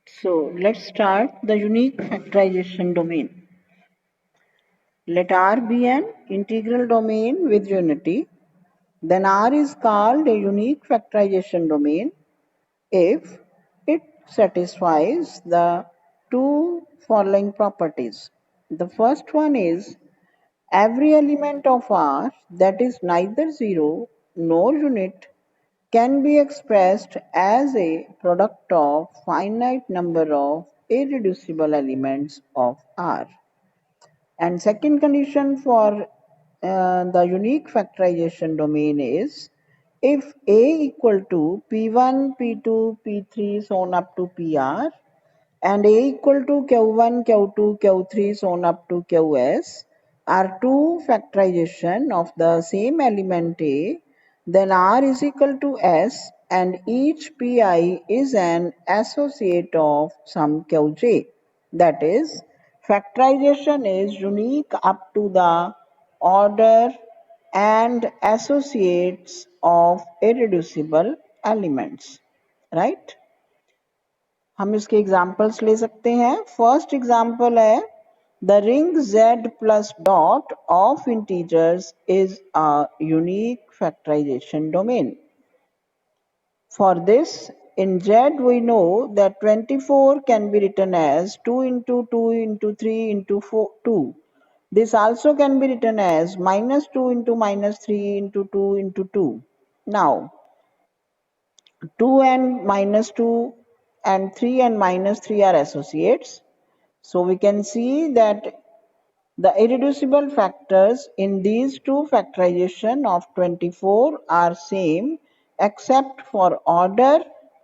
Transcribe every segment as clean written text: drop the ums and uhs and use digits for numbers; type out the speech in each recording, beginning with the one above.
So let's start the unique factorization domain. Let R be an integral domain with unity. Then R is called a unique factorization domain if it satisfies the two following properties. The first one is every element of R that is neither zero nor unit can be expressed as a product of finite number of irreducible elements of R. And second condition for the unique factorization domain is if A equal to P1, P2, P3 so on up to PR and A equal to Q1, Q2, Q3 so on up to Qs are two factorization of the same element A, then R is equal to S and each Pi is an associate of some Qj. That is, factorization is unique up to the order and associates of irreducible elements. Right? हम इसके examples ले सकते हैं. First example है the ring z plus dot of integers is a unique factorization domain. For this, in z we know that 24 can be written as 2 into 2 into 3 into 4, 2. This also can be written as minus 2 into minus 3 into 2 into 2. Now, 2 and minus 2 and 3 and minus 3 are associates. So we can see that the irreducible factors in these two factorization of 24 are same except for order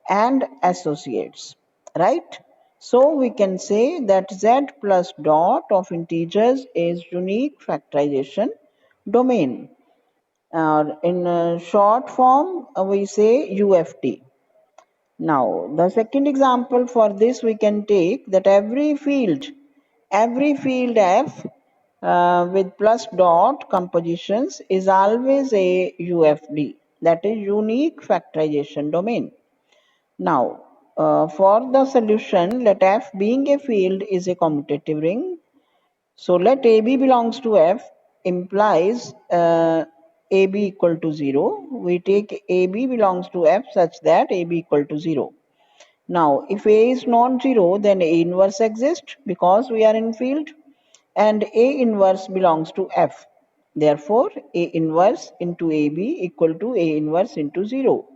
and associates, right? So we can say that z plus dot of integers is unique factorization domain. In short form, we say UFD. Now, the second example for this we can take that every field F with plus dot compositions is always a UFD, that is unique factorization domain. Now, for the solution, let F being a field is a commutative ring. So let AB belongs to F implies AB equal to 0. We take AB belongs to F such that AB equal to 0. Now, if A is non-zero, then A inverse exists because we are in field and A inverse belongs to F. Therefore, A inverse into AB equal to A inverse into 0.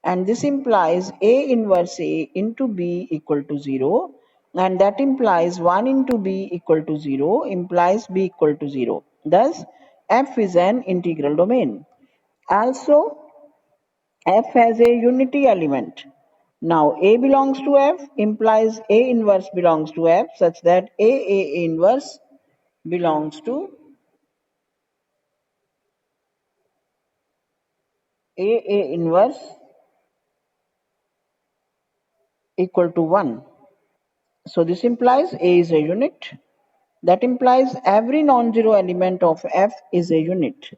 And this implies A inverse A into B equal to 0. And that implies 1 into B equal to 0 implies B equal to 0. Thus, F is an integral domain. Also, F has a unity element. Now A belongs to F implies A inverse belongs to F such that A inverse belongs to A inverse equal to 1. So this implies A is a unit. That implies every non-zero element of F is a unit.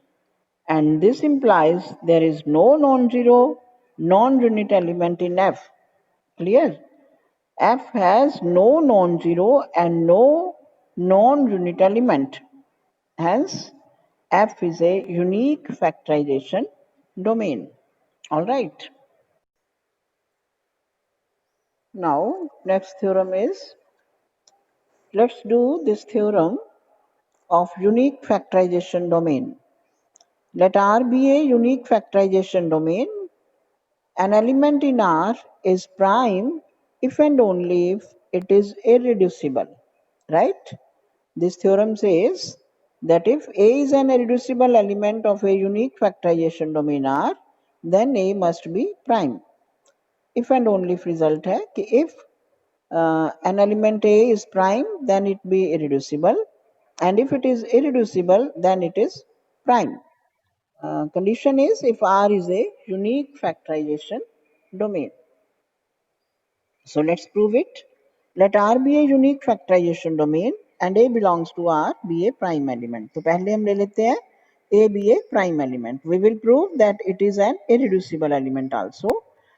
And this implies there is no non-zero, non-unit element in F. Clear? F has no non-zero and no non-unit element. Hence, F is a unique factorization domain. All right. Now, next theorem is, let's do this theorem of unique factorization domain. Let R be a unique factorization domain. An element in R is prime if and only if it is irreducible, right? This theorem says that if A is an irreducible element of a unique factorization domain R, then A must be prime. If and only if result है कि if an element A is prime, then it be irreducible, and if it is irreducible, then it is prime. Condition is if R is a unique factorization domain. So let's prove it. Let R be a unique factorization domain and A belongs to R be a prime element. तो पहले हम ले लेते हैं A be a prime element. We will prove that it is an irreducible element also.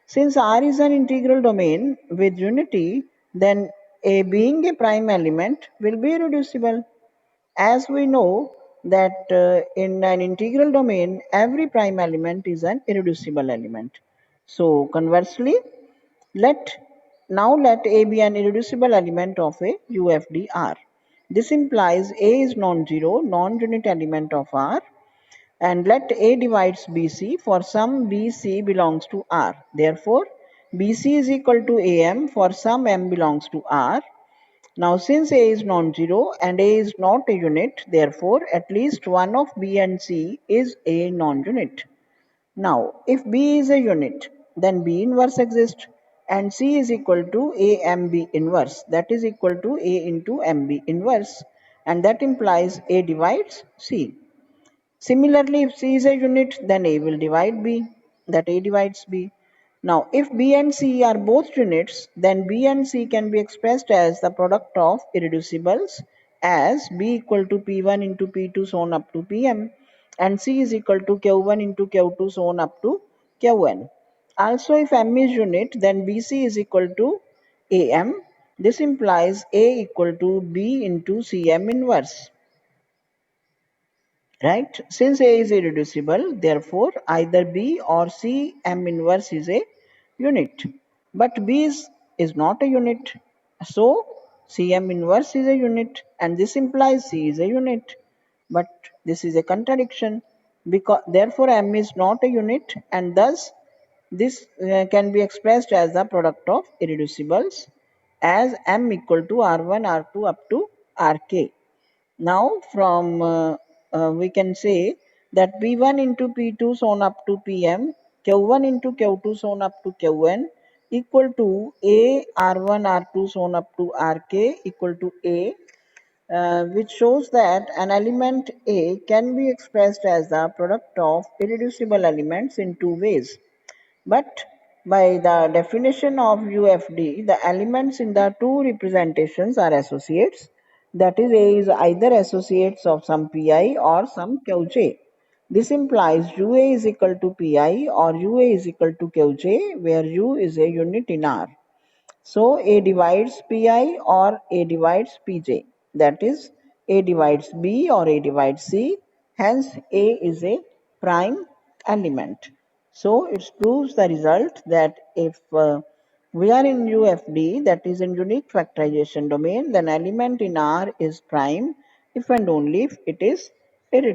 Since R is an integral domain with unity, then A being a prime element will be irreducible. As we know that in an integral domain, every prime element is an irreducible element. So conversely, let let A be an irreducible element of a UFD R. This implies A is non-zero, non-unit element of R, and let A divides BC for some BC belongs to R. Therefore, BC is equal to AM for some M belongs to R. Now, since A is non-zero and A is not a unit, therefore, at least one of B and C is a non-unit. Now, if B is a unit, then B inverse exists and C is equal to AMB inverse. That is equal to A into MB inverse, and that implies A divides C. Similarly, if C is a unit, then A will divide B, that A divides B. Now, if B and C are both units, then B and C can be expressed as the product of irreducibles as B equal to P1 into P2 so on up to Pm, and C is equal to Q1 into Q2 so on up to Qn. Also, if M is unit, then BC is equal to AM. This implies A equal to B into Cm inverse. Right? Since A is irreducible, therefore either B or C M inverse is a unit. But is not a unit. So Cm inverse is a unit and this implies C is a unit. But this is a contradiction because therefore M is not a unit and thus this can be expressed as the product of irreducibles as M equal to R1, R2 up to Rk. Now from we can say that P1 into P2 so on up to Pm, Q1 into Q2 so on up to Qn equal to A R1 R2 so on up to Rk equal to A, which shows that an element A can be expressed as the product of irreducible elements in two ways. But by the definition of UFD, the elements in the two representations are associates. That is, A is either associates of some Pi or some Qj. This implies UA is equal to Pi or UA is equal to Qj, where U is a unit in R. So A divides Pi or A divides Pj. That is, A divides B or A divides C. Hence, A is a prime element. So it proves the result that if we are in UFD, that is in unique factorization domain, then element in R is prime if and only if it is irreducible.